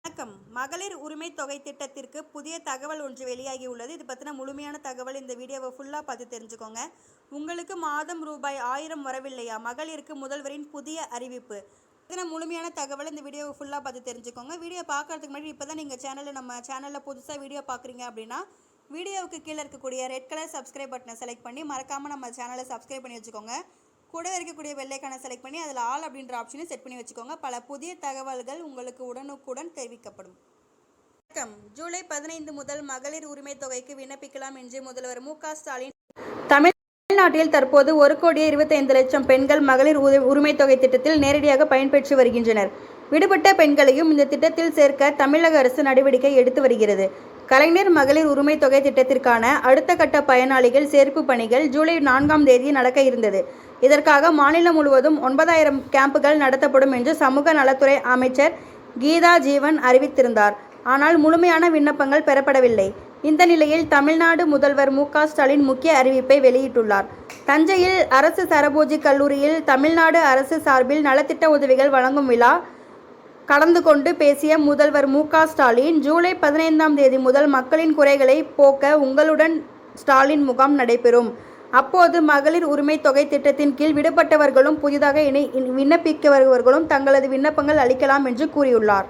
வணக்கம். மகளிர் உரிமை தொகை திட்டத்திற்கு புதிய தகவல் ஒன்று வெளியாகி உள்ளது. இது பற்றின முழுமையான தகவல் இந்த வீடியோவை ஃபுல்லாக பார்த்து தெரிஞ்சுக்கோங்க. உங்களுக்கு மாதம் ரூபாய் 1000 வரவில்லையா? மகளிருக்கு முதல்வரின் புதிய அறிவிப்பு. பற்றின முழுமையான தகவல் இந்த வீடியோவை ஃபுல்லாக பார்த்து தெரிஞ்சுக்கோங்க. வீடியோ பார்க்கறதுக்கு முன்னாடி இப்போ தான் நீங்கள் நம்ம சேனலில் புதுசாக வீடியோ பார்க்குறீங்க அப்படின்னா வீடியோவுக்கு கீழே இருக்கக்கூடிய ரெட் கலர் சப்ஸ்கிரைப் பட்டனை செலக்ட் பண்ணி மறக்காமல் நம்ம சேனலை சப்ஸ்கிரைப் பண்ணி வச்சுக்கோங்க. கூடவே இருக்கக்கூடிய வெள்ளைக்கான செலக்ட் பண்ணி அதில் ஆல் அப்படின்ற ஆப்ஷனை செட் பண்ணி வச்சுக்கோங்க. பல புதிய தகவல்கள் உங்களுக்கு உடனுக்குடன் தெரிவிக்கப்படும். வணக்கம். ஜூலை 15 முதல் மகளிர் உரிமை தொகைக்கு விண்ணப்பிக்கலாம் என்று முதல்வர் மு.க. ஸ்டாலின். தமிழ்நாட்டில் தற்போது 1,25,00,000 பெண்கள் மகளிர் உரிமை தொகை திட்டத்தில் நேரடியாக பயன்பெற்று வருகின்றனர். விடுபட்ட பெண்களையும் இந்த திட்டத்தில் சேர்க்க தமிழக அரசு நடவடிக்கை எடுத்து வருகிறது. கலைஞர் மகளிர் உரிமை தொகை திட்டத்திற்கான அடுத்த கட்ட பயனாளிகள் சேர்ப்பு பணிகள் ஜூலை 4ஆம் தேதி நடக்க இருந்தது. இதற்காக மாநிலம் முழுவதும் 9,000 கேம்புகள் நடத்தப்படும் என்று சமூக நலத்துறை அமைச்சர் கீதா ஜீவன் அறிவித்திருந்தார். ஆனால் முழுமையான விண்ணப்பங்கள் பெறப்படவில்லை. இந்த நிலையில் தமிழ்நாடு முதல்வர் மு.க. ஸ்டாலின் முக்கிய அறிவிப்பை வெளியிட்டுள்ளார். தஞ்சையில் அரசு சரபோஜி கல்லூரியில் தமிழ்நாடு அரசு சார்பில் நலத்திட்ட உதவிகள் வழங்கும் விழா கலந்து கொண்டு பேசிய முதல்வர் மு.க. ஸ்டாலின், ஜூலை 15ஆம் தேதி முதல் மக்களின் குறைகளை போக்க உங்களுடன் ஸ்டாலின் முகாம் நடைபெறும். அப்போது மகளிர் உரிமை தொகை திட்டத்தின் கீழ் விடுபட்டவர்களும் புதிதாக விண்ணப்பிக்கவர்களும் தங்களது விண்ணப்பங்கள் அளிக்கலாம் என்று கூறியுள்ளார்.